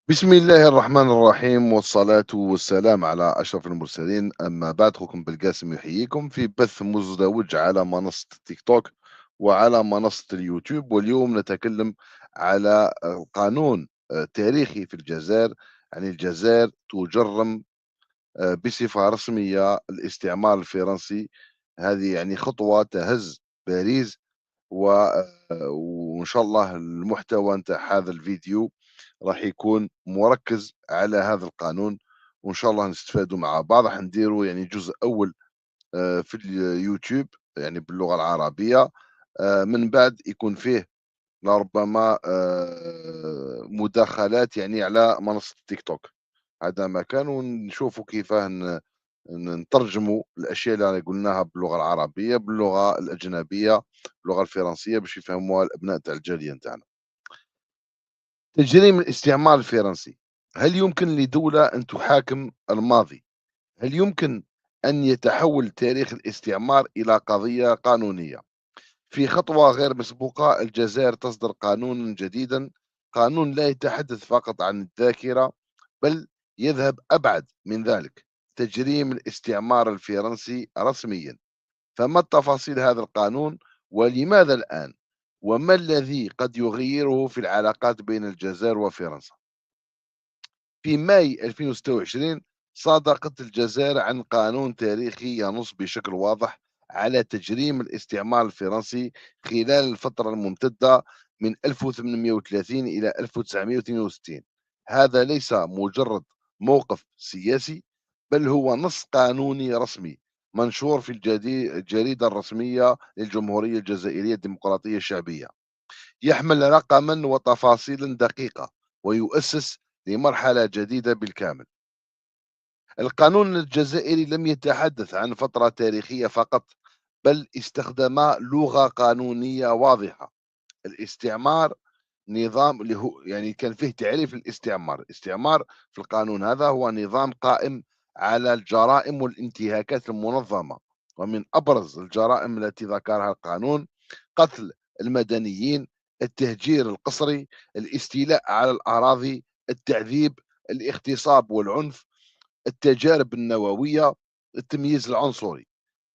بسم الله الرحمن الرحيم والصلاة والسلام على أشرف المرسلين. أما بعد، أخوكم بالقاسم يحييكم في بث مزدوج على منصة التيك توك وعلى منصة اليوتيوب. واليوم نتكلم على قانون تاريخي في الجزائر. يعني الجزائر تجرم بصفة رسمية الاستعمار الفرنسي. هذه يعني خطوة تهز باريس و وإن شاء الله المحتوى نتاع هذا الفيديو راح يكون مركّز على هذا القانون، وإن شاء الله نستفادوا مع بعض. راح نديروا يعني جزء أول في اليوتيوب يعني باللغة العربية، من بعد يكون فيه لربما مداخلات يعني على منصة التيك توك. هذا ما كان، ونشوفوا كيفاه نترجموا الأشياء اللي قلناها باللغة العربية، باللغة الأجنبية، باللغة الفرنسية باش يفهموها الأبناء تاع الجالية نتاعنا. تجريم الاستعمار الفرنسي، هل يمكن لدولة أن تحاكم الماضي؟ هل يمكن أن يتحول تاريخ الاستعمار إلى قضية قانونية؟ في خطوة غير مسبوقة، الجزائر تصدر قانونا جديدا، قانون لا يتحدث فقط عن الذاكرة، بل يذهب أبعد من ذلك: تجريم الاستعمار الفرنسي رسميا. فما التفاصيل هذا القانون، ولماذا الآن؟ وما الذي قد يغيره في العلاقات بين الجزائر وفرنسا؟ في ماي 2026 صادقت الجزائر عن قانون تاريخي ينص بشكل واضح على تجريم الاستعمار الفرنسي خلال الفترة الممتدة من 1830 إلى 1962. هذا ليس مجرد موقف سياسي، بل هو نص قانوني رسمي منشور في الجريدة الرسمية للجمهورية الجزائرية الديمقراطية الشعبية. يحمل رقما وتفاصيلا دقيقة، ويؤسس لمرحلة جديدة بالكامل. القانون الجزائري لم يتحدث عن فترة تاريخية فقط، بل استخدم لغة قانونية واضحة. الاستعمار نظام اللي هو يعني كان فيه تعريف الاستعمار. الاستعمار في القانون هذا هو نظام قائم على الجرائم والانتهاكات المنظمة، ومن أبرز الجرائم التي ذكرها القانون: قتل المدنيين، التهجير القسري، الاستيلاء على الأراضي، التعذيب، الاغتصاب والعنف، التجارب النووية، التمييز العنصري.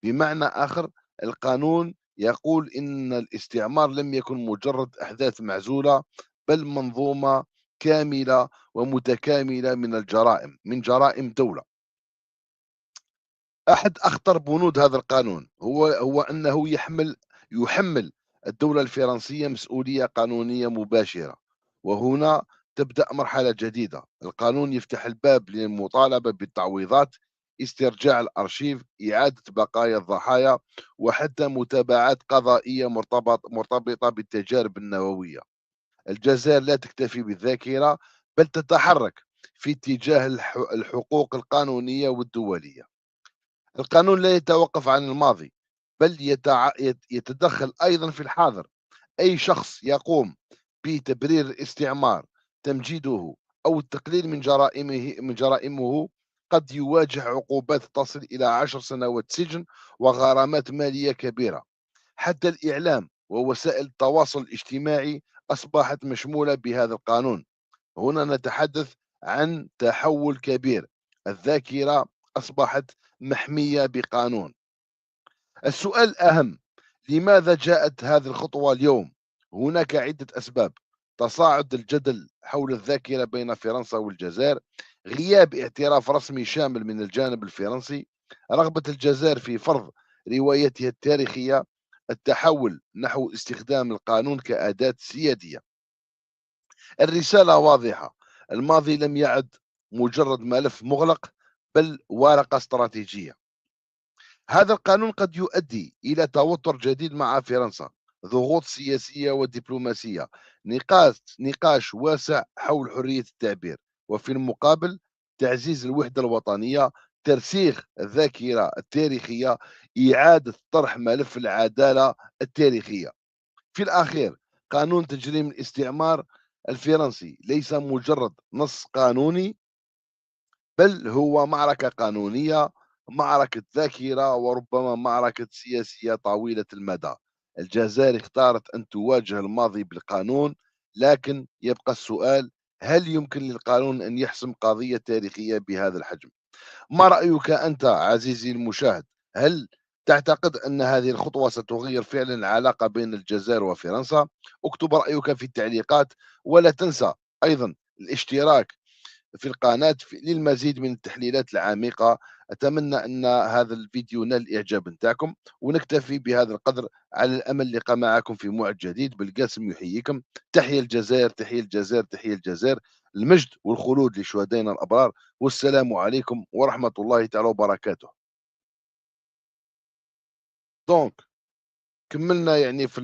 بمعنى آخر، القانون يقول إن الاستعمار لم يكن مجرد أحداث معزولة، بل منظومة كاملة ومتكاملة من الجرائم، من جرائم دولة. أحد أخطر بنود هذا القانون هو أنه يحمل الدولة الفرنسية مسؤولية قانونية مباشرة. وهنا تبدأ مرحلة جديدة. القانون يفتح الباب للمطالبة بالتعويضات، استرجاع الأرشيف، إعادة بقايا الضحايا، وحتى متابعات قضائية مرتبطة بالتجارب النووية. الجزائر لا تكتفي بالذاكرة، بل تتحرك في اتجاه الحقوق القانونية والدولية. القانون لا يتوقف عن الماضي، بل يتدخل أيضا في الحاضر. أي شخص يقوم بتبرير الاستعمار، تمجيده، أو التقليل من جرائمه قد يواجه عقوبات تصل إلى 10 سنوات سجن وغرامات مالية كبيرة. حتى الإعلام ووسائل التواصل الاجتماعي أصبحت مشمولة بهذا القانون. هنا نتحدث عن تحول كبير. الذاكرة أصبحت محمية بقانون. السؤال الأهم: لماذا جاءت هذه الخطوة اليوم؟ هناك عدة أسباب: تصاعد الجدل حول الذاكرة بين فرنسا والجزائر، غياب اعتراف رسمي شامل من الجانب الفرنسي، رغبة الجزائر في فرض روايتها التاريخية، التحول نحو استخدام القانون كأداة سيادية. الرسالة واضحة: الماضي لم يعد مجرد ملف مغلق، بل ورقة استراتيجية. هذا القانون قد يؤدي إلى توتر جديد مع فرنسا، ضغوط سياسية ودبلوماسية، نقاش واسع حول حرية التعبير، وفي المقابل تعزيز الوحدة الوطنية، ترسيخ الذاكرة التاريخية، إعادة طرح ملف العدالة التاريخية. في الأخير، قانون تجريم الاستعمار الفرنسي ليس مجرد نص قانوني، بل هو معركة قانونية، معركة ذاكرة، وربما معركة سياسية طويلة المدى. الجزائر اختارت أن تواجه الماضي بالقانون، لكن يبقى السؤال: هل يمكن للقانون أن يحسم قضية تاريخية بهذا الحجم؟ ما رأيك أنت عزيزي المشاهد؟ هل تعتقد أن هذه الخطوة ستغير فعلا العلاقة بين الجزائر وفرنسا؟ اكتب رأيك في التعليقات، ولا تنسى أيضا الاشتراك في القناة للمزيد من التحليلات العميقة. أتمنى أن هذا الفيديو نال الإعجاب نتاعكم، ونكتفي بهذا القدر، على الأمل اللقاء معكم في موعد جديد. بالقاسم يحييكم. تحية الجزائر، تحية الجزائر، تحية الجزائر. المجد والخلود لشهدائنا الأبرار، والسلام عليكم ورحمة الله تعالى وبركاته. دونك كملنا يعني في